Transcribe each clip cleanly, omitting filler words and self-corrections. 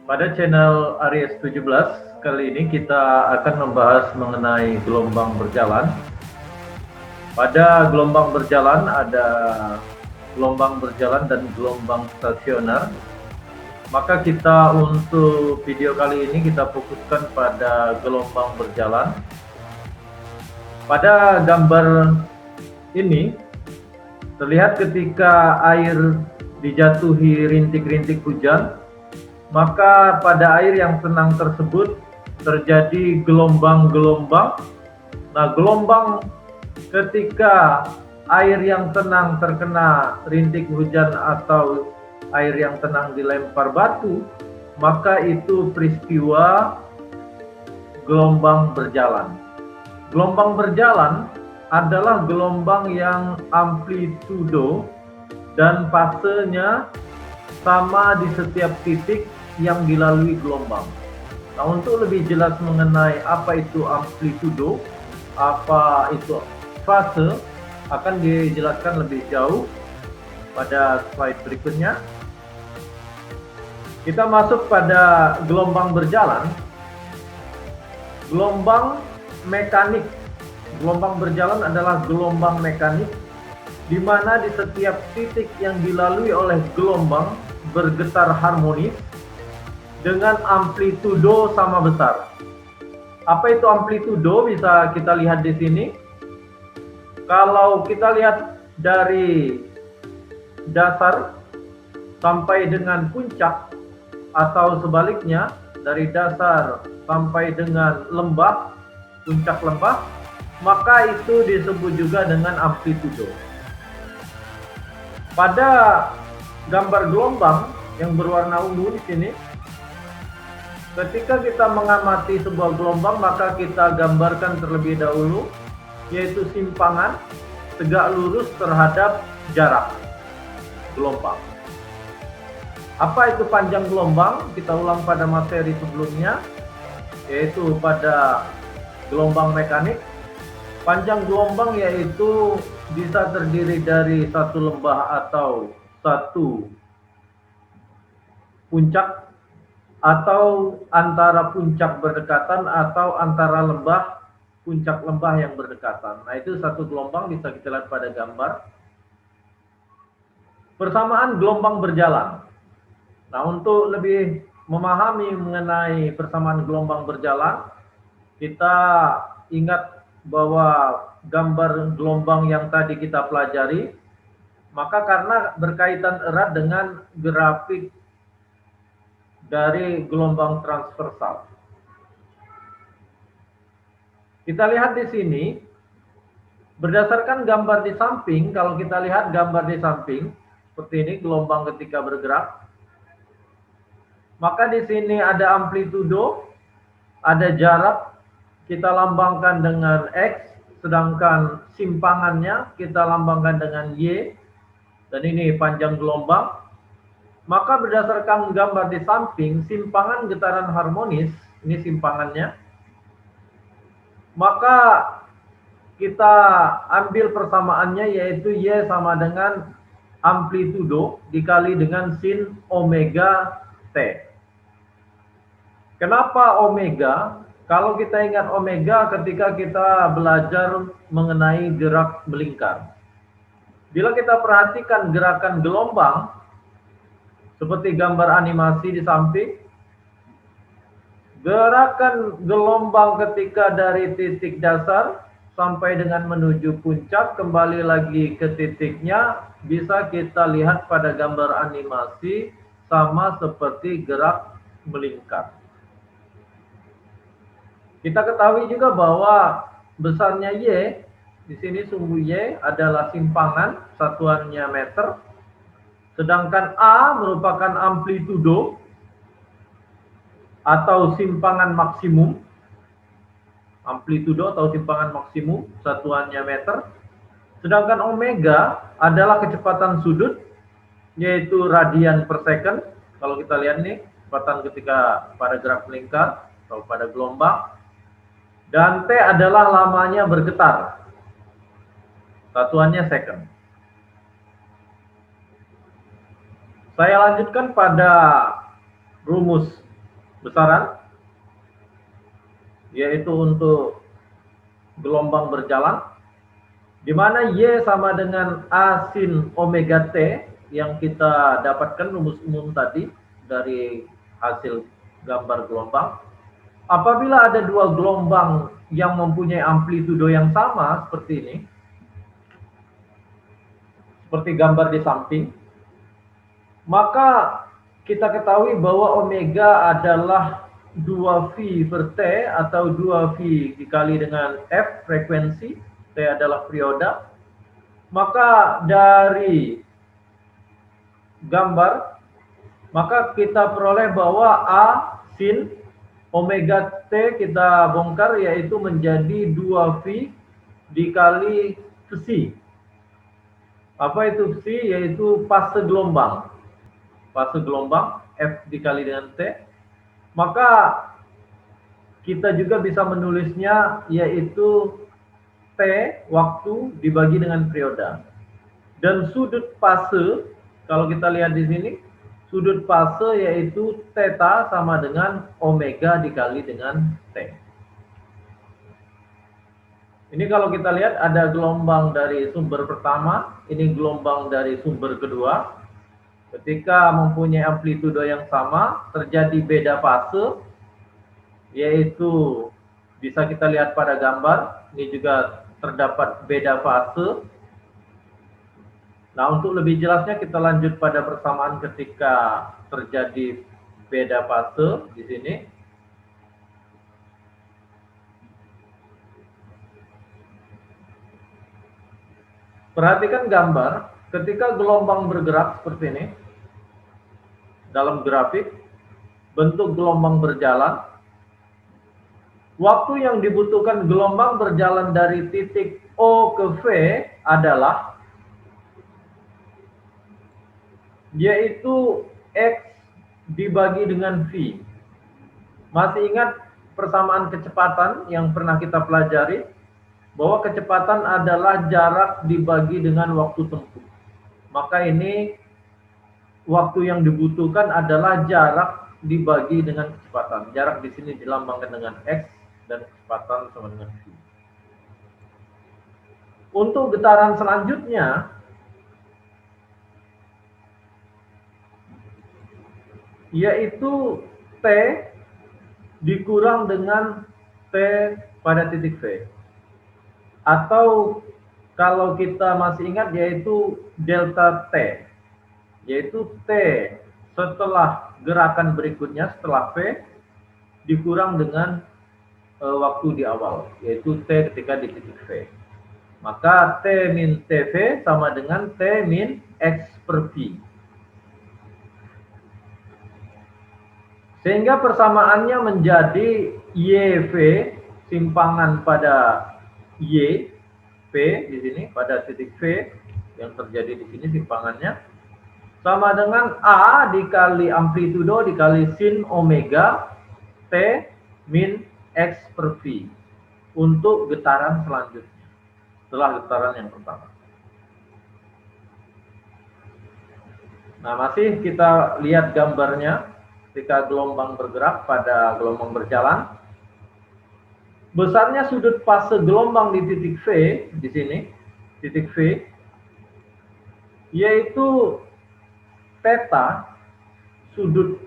Pada channel Aries 17, kali ini kita akan membahas mengenai gelombang berjalan. Pada gelombang berjalan ada gelombang berjalan dan gelombang stasioner. Maka kita untuk video kali ini kita fokuskan pada gelombang berjalan. Pada gambar ini terlihat ketika air dijatuhi rintik-rintik hujan, maka pada air yang tenang tersebut terjadi gelombang-gelombang. Nah, gelombang ketika air yang tenang terkena rintik hujan atau air yang tenang dilempar batu, maka itu peristiwa gelombang berjalan. Gelombang berjalan adalah gelombang yang amplitudo dan fasenya sama di setiap titik yang dilalui gelombang. Nah, untuk lebih jelas mengenai apa itu amplitudo, apa itu fase, akan dijelaskan lebih jauh pada slide berikutnya. Kita masuk pada gelombang berjalan. Gelombang mekanik. Gelombang berjalan adalah gelombang mekanik di mana di setiap titik yang dilalui oleh gelombang bergetar harmonis dengan amplitudo sama besar. Apa itu amplitudo? Bisa kita lihat di sini. Kalau kita lihat dari dasar sampai dengan puncak atau sebaliknya dari dasar sampai dengan lembah, puncak lembah, maka itu disebut juga dengan amplitudo. Pada gambar gelombang yang berwarna ungu di sini, ketika kita mengamati sebuah gelombang, maka kita gambarkan terlebih dahulu, yaitu simpangan tegak lurus terhadap jarak gelombang. Apa itu panjang gelombang? Kita ulang pada materi sebelumnya, yaitu pada gelombang mekanik. Panjang gelombang yaitu bisa terdiri dari satu lembah atau satu puncak, atau antara puncak berdekatan atau antara lembah, puncak lembah yang berdekatan. Nah, itu satu gelombang, bisa kita lihat pada gambar. Persamaan gelombang berjalan. Nah, untuk lebih memahami mengenai persamaan gelombang berjalan, kita ingat bahwa gambar gelombang yang tadi kita pelajari, maka karena berkaitan erat dengan grafik dari gelombang transversal. Kita lihat di sini, berdasarkan gambar di samping, kalau kita lihat gambar di samping, seperti ini gelombang ketika bergerak, maka di sini ada amplitudo, ada jarak, kita lambangkan dengan X, sedangkan simpangannya kita lambangkan dengan Y, dan ini panjang gelombang. Maka berdasarkan gambar di samping, simpangan getaran harmonis, ini simpangannya, maka kita ambil persamaannya, yaitu Y sama dengan amplitudo dikali dengan sin omega T. Kenapa omega? Kalau kita ingat omega ketika kita belajar mengenai gerak melingkar. Bila kita perhatikan gerakan gelombang, seperti gambar animasi di samping, gerakan gelombang ketika dari titik dasar sampai dengan menuju puncak, kembali lagi ke titiknya, bisa kita lihat pada gambar animasi sama seperti gerak melingkar. Kita ketahui juga bahwa besarnya Y, di sini sumbu Y adalah simpangan, satuannya meter, sedangkan A merupakan amplitudo atau simpangan maksimum, amplitudo atau simpangan maksimum, satuannya meter, sedangkan omega adalah kecepatan sudut, yaitu radian per second. Kalau kita lihat nih, kecepatan ketika pada gerak melingkar atau pada gelombang. Dan T adalah lamanya bergetar, satuannya second. Saya lanjutkan pada rumus besaran, yaitu untuk gelombang berjalan, di mana Y sama dengan A sin omega T yang kita dapatkan rumus umum tadi dari hasil gambar gelombang. Apabila ada dua gelombang yang mempunyai amplitudo yang sama seperti ini, seperti gambar di samping, maka kita ketahui bahwa omega adalah 2V per T atau 2V dikali dengan F frekuensi, T adalah perioda. Maka dari gambar, maka kita peroleh bahwa A sin omega T kita bongkar yaitu menjadi 2V dikali psi. Apa itu psi? Yaitu fase gelombang. Fase gelombang F dikali dengan T. Maka kita juga bisa menulisnya yaitu T waktu dibagi dengan perioda. Dan sudut fase, kalau kita lihat di sini, sudut fase yaitu theta sama dengan omega dikali dengan T. Ini kalau kita lihat ada gelombang dari sumber pertama, ini gelombang dari sumber kedua. Ketika mempunyai amplitudo yang sama, terjadi beda fase, yaitu bisa kita lihat pada gambar, ini juga terdapat beda fase. Nah, untuk lebih jelasnya kita lanjut pada persamaan ketika terjadi beda fase di sini. Perhatikan gambar, ketika gelombang bergerak seperti ini, dalam grafik, bentuk gelombang berjalan, waktu yang dibutuhkan gelombang berjalan dari titik O ke V adalah yaitu X dibagi dengan V. Masih ingat persamaan kecepatan yang pernah kita pelajari? Bahwa kecepatan adalah jarak dibagi dengan waktu tempuh. Maka ini waktu yang dibutuhkan adalah jarak dibagi dengan kecepatan. Jarak di sini dilambangkan dengan X dan kecepatan sama dengan V. Untuk getaran selanjutnya, yaitu T dikurang dengan T pada titik V. Atau kalau kita masih ingat yaitu delta T. Yaitu T setelah gerakan berikutnya setelah V dikurang dengan waktu di awal. Yaitu T ketika di titik V. Maka T min TV sama dengan T min X per V. Sehingga persamaannya menjadi YV simpangan pada Y, P di sini pada titik V yang terjadi di sini simpangannya sama dengan A dikali amplitudo dikali sin omega T min X per V untuk getaran selanjutnya setelah getaran yang pertama. Nah, masih kita lihat gambarnya ketika gelombang bergerak pada gelombang berjalan. Besarnya sudut fase gelombang di titik V di sini, titik V, yaitu theta, sudut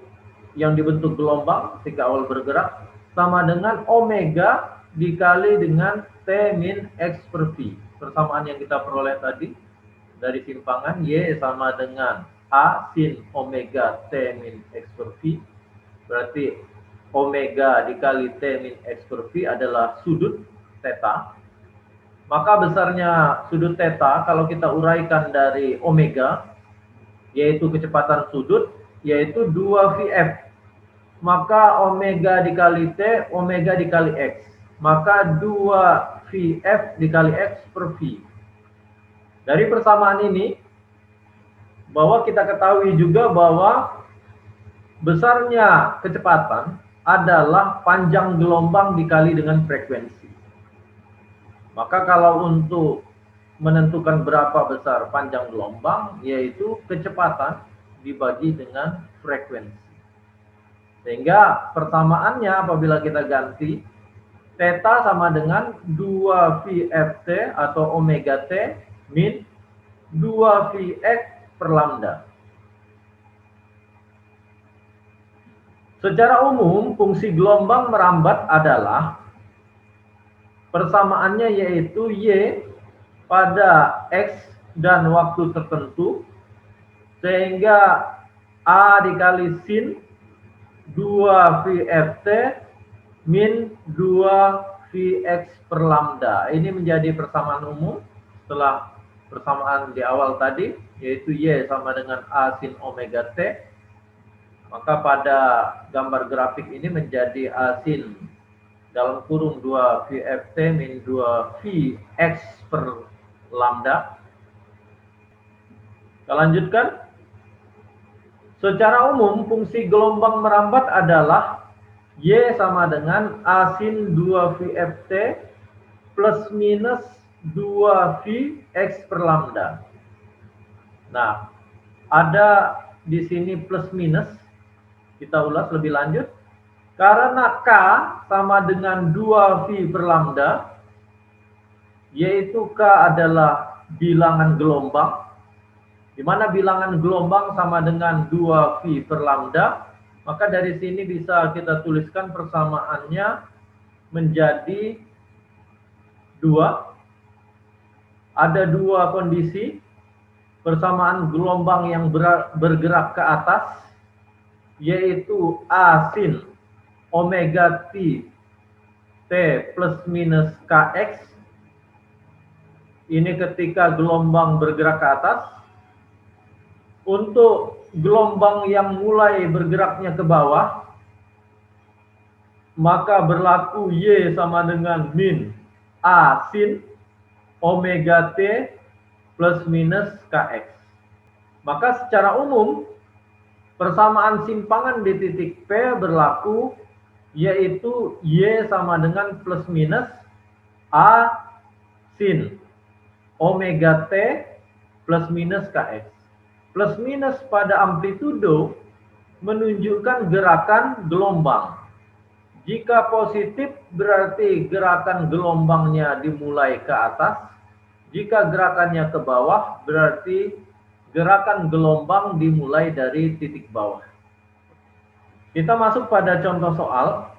yang dibentuk gelombang ketika awal bergerak, sama dengan omega dikali dengan T min X per V. Persamaan yang kita peroleh tadi dari simpangan Y sama dengan A sin omega T min X per V. Berarti omega dikali T min X per V adalah sudut theta. Maka besarnya sudut theta kalau kita uraikan dari omega, yaitu kecepatan sudut, yaitu 2VF. Maka omega dikali T, omega dikali X. Maka 2VF dikali X per V. Dari persamaan ini, bahwa kita ketahui juga bahwa besarnya kecepatan adalah panjang gelombang dikali dengan frekuensi. Maka kalau untuk menentukan berapa besar panjang gelombang, yaitu kecepatan dibagi dengan frekuensi. Sehingga persamaannya apabila kita ganti, theta sama dengan 2VFT atau omega T min 2Vx per lambda. Secara umum, fungsi gelombang merambat adalah persamaannya yaitu Y pada X dan waktu tertentu, sehingga A dikali sin 2VFT min 2Vx per lambda. Ini menjadi persamaan umum setelah persamaan di awal tadi, yaitu Y sama dengan A sin omega T. Maka pada gambar grafik ini menjadi A sin dalam kurung 2VFT min 2Vx per lambda. Kita lanjutkan. Secara umum, fungsi gelombang merambat adalah Y sama dengan A sin 2VFT plus minus 2Vx per lambda. Nah, ada di sini plus minus. Kita ulas lebih lanjut. Karena K sama dengan 2V per lambda, yaitu K adalah bilangan gelombang, di mana bilangan gelombang sama dengan 2V per lambda, maka dari sini bisa kita tuliskan persamaannya menjadi 2. Ada dua kondisi, persamaan gelombang yang bergerak ke atas, yaitu A sin omega T plus minus Kx. Ini ketika gelombang bergerak ke atas. Untuk gelombang yang mulai bergeraknya ke bawah, maka berlaku Y sama dengan min A sin omega T plus minus Kx. Maka secara umum, persamaan simpangan di titik P berlaku, yaitu Y sama dengan plus minus A sin omega T plus minus Kx. Plus minus pada amplitudo menunjukkan gerakan gelombang. Jika positif berarti gerakan gelombangnya dimulai ke atas. Jika gerakannya ke bawah berarti gerakan gelombang dimulai dari titik bawah. Kita masuk pada contoh soal.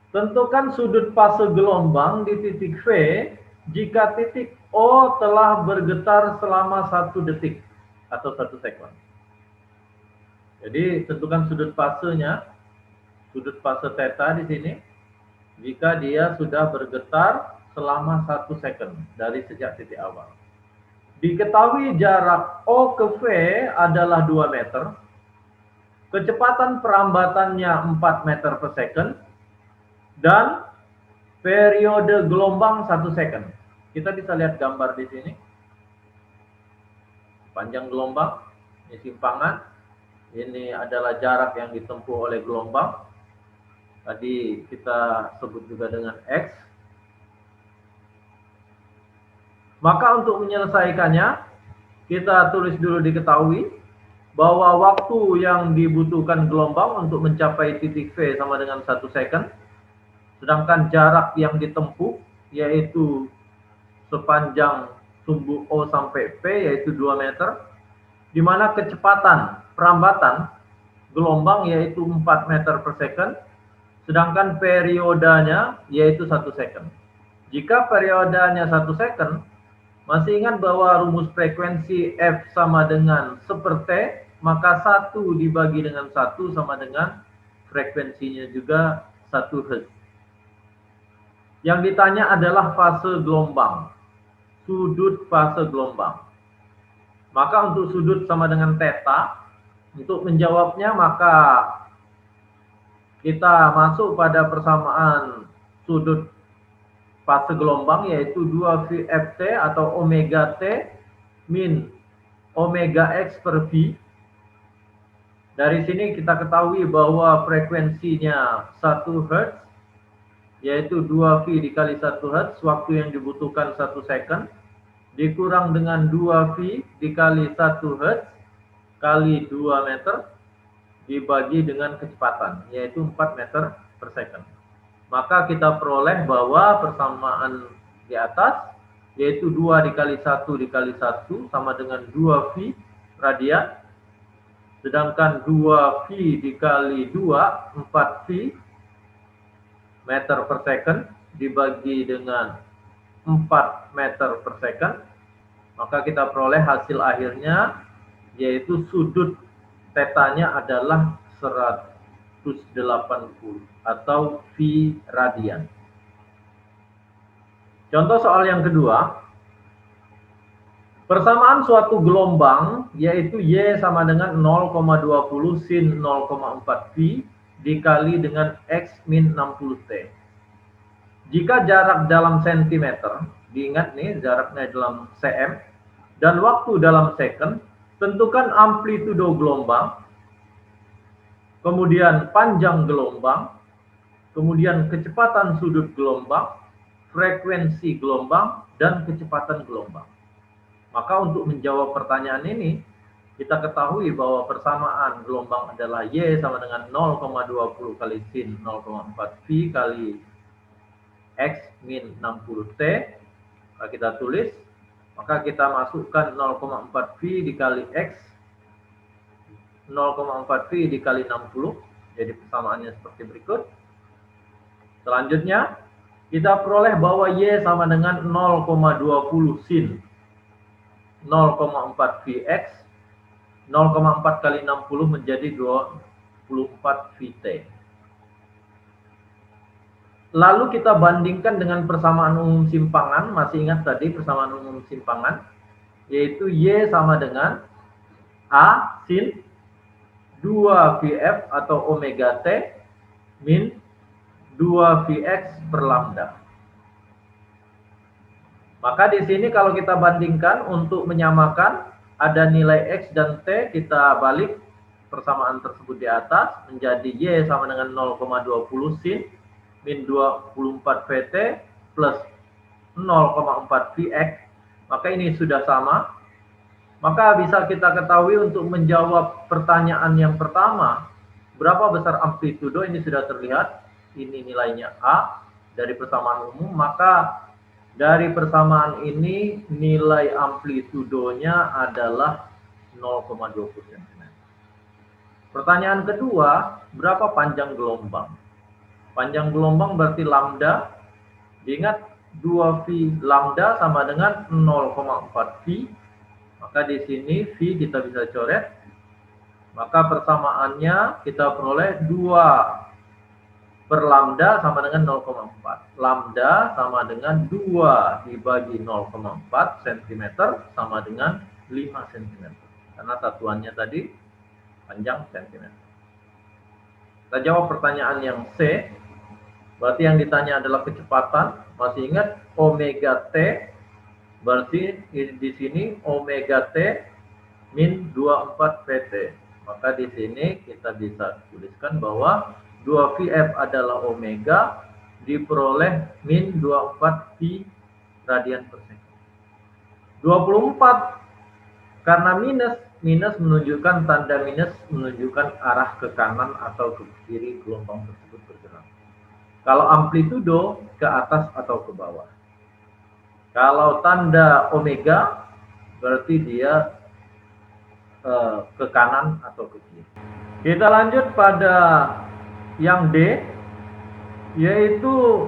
Tentukan sudut fase gelombang di titik V jika titik O telah bergetar selama 1 detik. Atau 1 sekund. Jadi tentukan sudut fasenya, sudut fase theta di sini, jika dia sudah bergetar selama 1 sekund dari sejak titik awal. Diketahui jarak O ke V adalah 2 meter, kecepatan perambatannya 4 meter per second, dan periode gelombang 1 second. Kita bisa lihat gambar di sini. Panjang gelombang, ini simpangan, ini adalah jarak yang ditempuh oleh gelombang. Tadi kita sebut juga dengan X. Maka untuk menyelesaikannya, kita tulis dulu diketahui bahwa waktu yang dibutuhkan gelombang untuk mencapai titik V sama dengan 1 second. Sedangkan jarak yang ditempuh yaitu sepanjang sumbu O sampai P yaitu 2 meter, di mana kecepatan perambatan gelombang yaitu 4 meter per second, sedangkan periodenya yaitu 1 second. Jika periodenya 1 second, masih ingat bahwa rumus frekuensi F sama dengan 1/T, maka 1 dibagi dengan 1 sama dengan frekuensinya juga 1 Hz. Yang ditanya adalah fase gelombang. Sudut fase gelombang. Maka untuk sudut sama dengan theta, untuk menjawabnya maka kita masuk pada persamaan sudut fase gelombang yaitu 2VFT atau omega T min omega X per V. Dari sini kita ketahui bahwa frekuensinya 1 Hz, yaitu 2V dikali 1 Hz, waktu yang dibutuhkan 1 second, dikurang dengan 2V dikali 1 Hz kali 2 meter, dibagi dengan kecepatan, yaitu 4 meter per second. Maka kita peroleh bahwa persamaan di atas, yaitu 2 dikali 1 dikali 1 sama dengan 2V radian, sedangkan 2V dikali 2, 4V meter per second, dibagi dengan 4 meter per second, maka kita peroleh hasil akhirnya, yaitu sudut tetanya adalah 180 atau V radian. Contoh soal yang kedua, persamaan suatu gelombang yaitu Y sama dengan 0,20 sin 0,4 V dikali dengan X min 60 T. Jika jarak dalam sentimeter, diingat nih jaraknya dalam cm, dan waktu dalam second, tentukan amplitudo gelombang, kemudian panjang gelombang, kemudian kecepatan sudut gelombang, frekuensi gelombang, dan kecepatan gelombang. Maka untuk menjawab pertanyaan ini, kita ketahui bahwa persamaan gelombang adalah Y sama dengan 0,20 kali sin 0,4 V kali X min 60 T. Maka kita tulis, maka kita masukkan 0,4 V dikali X, 0,4 V dikali 60, jadi persamaannya seperti berikut. Selanjutnya, kita peroleh bahwa Y sama dengan 0,20 sin 0,4 Vx, 0,4 kali 60 menjadi 24 Vt. Lalu kita bandingkan dengan persamaan umum simpangan, masih ingat tadi persamaan umum simpangan, yaitu Y sama dengan A sin 2Vf atau omega T min 2Vx per lambda. Maka di sini kalau kita bandingkan untuk menyamakan, ada nilai X dan T, kita balik persamaan tersebut di atas menjadi Y sama dengan 0,20 sin min 24 Vt plus 0,4 Vx. Maka ini sudah sama. Maka bisa kita ketahui untuk menjawab pertanyaan yang pertama, berapa besar amplitudo, ini sudah terlihat. Ini nilainya A dari persamaan umum, maka dari persamaan ini nilai amplitudonya adalah 0,20 cm. Pertanyaan kedua, berapa panjang gelombang? Panjang gelombang berarti lambda. Diingat 2V lambda sama dengan 0,4 V. Maka di sini V kita bisa coret. Maka persamaannya kita peroleh 2 per lambda sama dengan 0,4. Lambda sama dengan 2 dibagi 0,4 cm sama dengan 5 cm. Karena satuannya tadi panjang cm. Kita jawab pertanyaan yang C. Berarti yang ditanya adalah kecepatan. Masih ingat omega T. Berarti di sini omega T min 24 Pt. Maka di sini kita bisa tuliskan bahwa 2Vf adalah omega diperoleh min 24 V radian per second. 24 karena minus menunjukkan tanda minus menunjukkan arah ke kanan atau ke kiri gelombang tersebut bergerak. Kalau amplitudo ke atas atau ke bawah. Kalau tanda omega berarti dia ke kanan atau ke kiri. Kita lanjut pada yang D, yaitu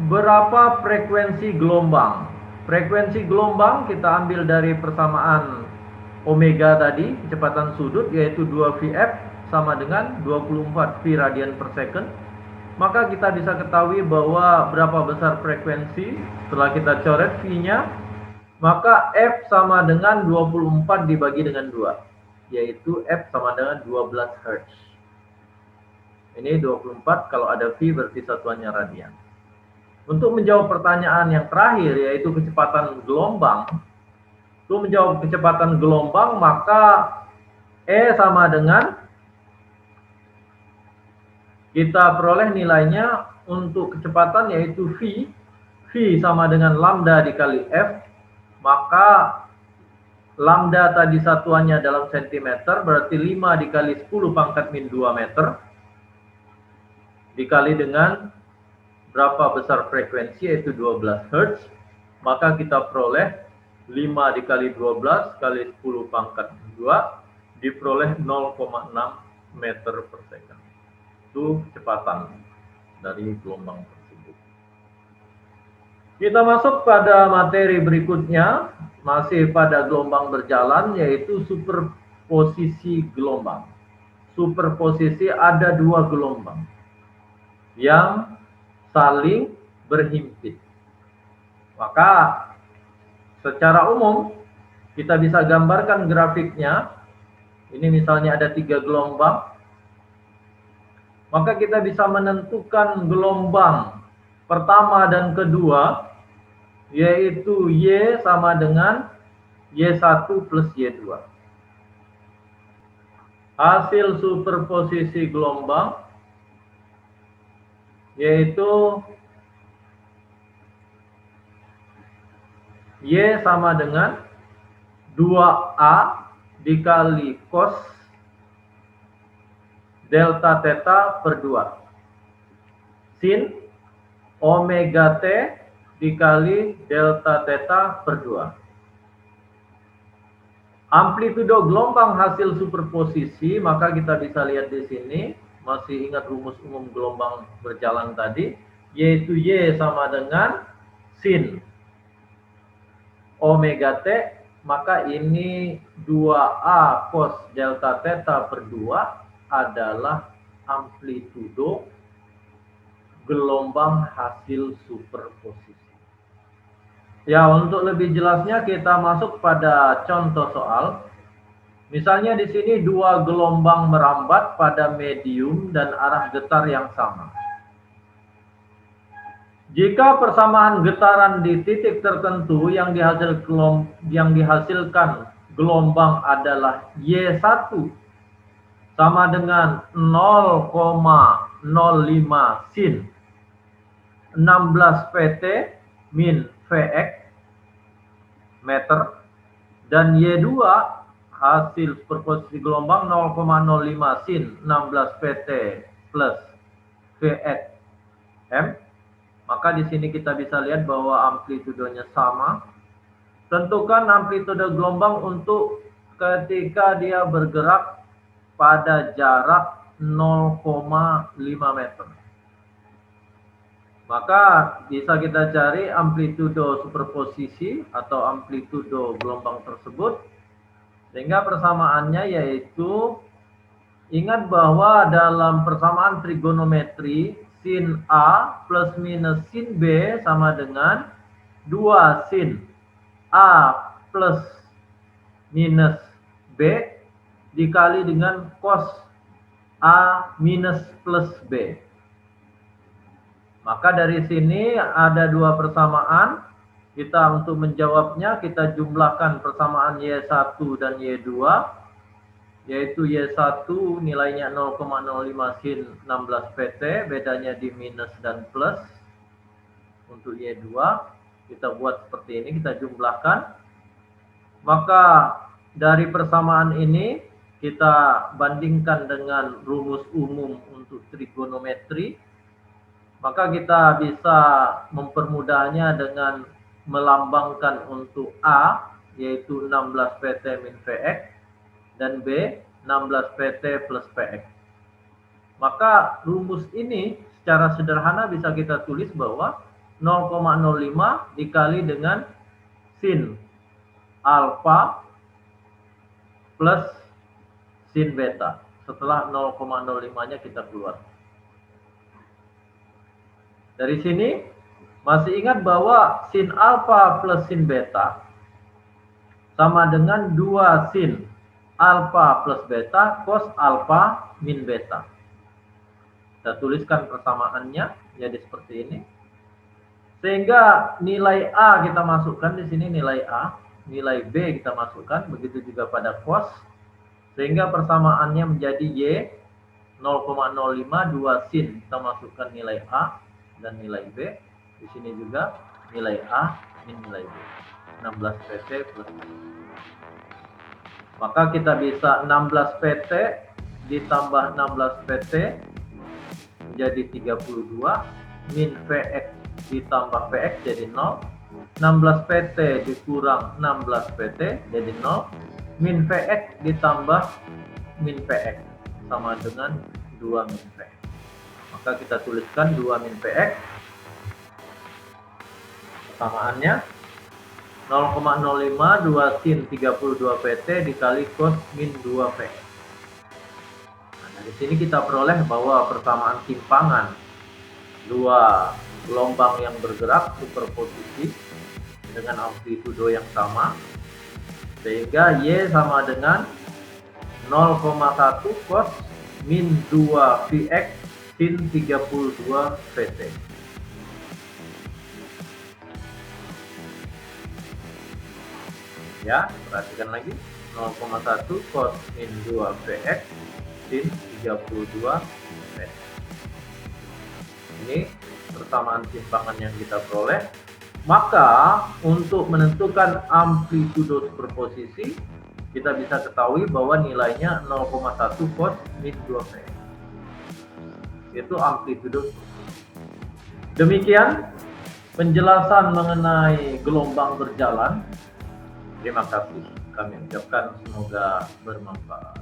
berapa frekuensi gelombang. Frekuensi gelombang kita ambil dari persamaan omega tadi, kecepatan sudut, yaitu 2Vf sama dengan 24 V radian per second. Maka kita bisa ketahui bahwa berapa besar frekuensi setelah kita coret V-nya. Maka F sama dengan 24 dibagi dengan 2, yaitu F sama dengan 12 Hz. Ini 24, kalau ada V berarti satuannya radian. Untuk menjawab pertanyaan yang terakhir, yaitu kecepatan gelombang. Untuk menjawab kecepatan gelombang, maka E sama dengan, kita peroleh nilainya untuk kecepatan yaitu V. V sama dengan lambda dikali F. Maka lambda tadi satuannya dalam sentimeter, berarti 5 dikali 10 pangkat min 2 meter, dikali dengan berapa besar frekuensi, yaitu 12 Hz, maka kita peroleh 5 dikali 12 kali 10 pangkat 2, diperoleh 0,6 meter per second. Itu kecepatan dari gelombang tersebut. Kita masuk pada materi berikutnya, masih pada gelombang berjalan, yaitu superposisi gelombang. Superposisi ada dua gelombang yang saling berhimpit. Maka secara umum kita bisa gambarkan grafiknya. Ini misalnya ada 3 gelombang. Maka kita bisa menentukan gelombang pertama dan kedua, yaitu Y sama dengan Y1 plus Y2. Hasil superposisi gelombang yaitu Y sama dengan 2A dikali cos delta theta per 2 sin omega T dikali delta theta per 2. Amplitudo gelombang hasil superposisi, maka kita bisa lihat di sini, masih ingat rumus umum gelombang berjalan tadi, yaitu Y sama dengan sin omega T, maka ini 2A cos delta theta per 2 adalah amplitudo gelombang hasil superposisi. Ya, untuk lebih jelasnya kita masuk pada contoh soal. Misalnya di sini dua gelombang merambat pada medium dan arah getar yang sama. Jika persamaan getaran di titik tertentu yang dihasilkan gelombang adalah Y1 sama dengan 0,05 sin 16 pt min Vx meter, dan Y2 hasil superposisi gelombang 0,05 sin 16 pt plus Vx m, maka di sini kita bisa lihat bahwa amplitudonya sama. Tentukan amplitudo gelombang untuk ketika dia bergerak pada jarak 0,5 meter. Maka bisa kita cari amplitudo superposisi atau amplitudo gelombang tersebut. Sehingga persamaannya yaitu, ingat bahwa dalam persamaan trigonometri, sin A plus minus sin B sama dengan 2 sin A plus minus B dikali dengan cos A minus plus B. Maka dari sini ada dua persamaan. Kita untuk menjawabnya, kita jumlahkan persamaan Y1 dan Y2. Yaitu Y1 nilainya 0,05 sin 16 pt, bedanya di minus dan plus. Untuk Y2 kita buat seperti ini, kita jumlahkan. Maka dari persamaan ini kita bandingkan dengan rumus umum untuk trigonometri. Maka kita bisa mempermudahnya dengan melambangkan untuk A, yaitu 16 pt min Vx, dan B, 16 pt plus Px. Maka rumus ini secara sederhana bisa kita tulis bahwa 0,05 dikali dengan sin alfa plus sin beta. Setelah 0,05-nya kita keluar. Dari sini masih ingat bahwa sin alfa plus sin beta sama dengan 2 sin alfa plus beta cos alfa min beta. Kita tuliskan persamaannya jadi seperti ini. Sehingga nilai A kita masukkan di sini, nilai A, nilai B kita masukkan, begitu juga pada cos. Sehingga persamaannya menjadi Y 0,05 2 sin, kita masukkan nilai A dan nilai B. Di sini juga nilai A min nilai B, 16 pt plus Maka kita bisa 16 PT ditambah 16 PT jadi 32, min Vx ditambah Vx jadi 0, 16 PT dikurang 16 PT jadi 0, min Vx ditambah min Vx sama dengan 2 min Vx. Maka kita tuliskan 2 min Vx, persamaannya 0,05 2 sin 32 PT dikali cos min 2 Vx. Nah, dari sini kita peroleh bahwa persamaan simpangan dua gelombang yang bergerak superposisi dengan amplitudo yang sama, sehingga Y sama dengan 0,1 cos min 2 Vx sin 32 PT. Ya, perhatikan lagi, 0,1 cos min 2 Vx sin 32 PT. Ini persamaan simpangan yang kita peroleh. Maka untuk menentukan amplitudo superposisi, kita bisa ketahui bahwa nilainya 0,1 cos min 2 Vx. Itu amplitudo. Demikian penjelasan mengenai gelombang berjalan. Terima kasih kami ucapkan, semoga bermanfaat.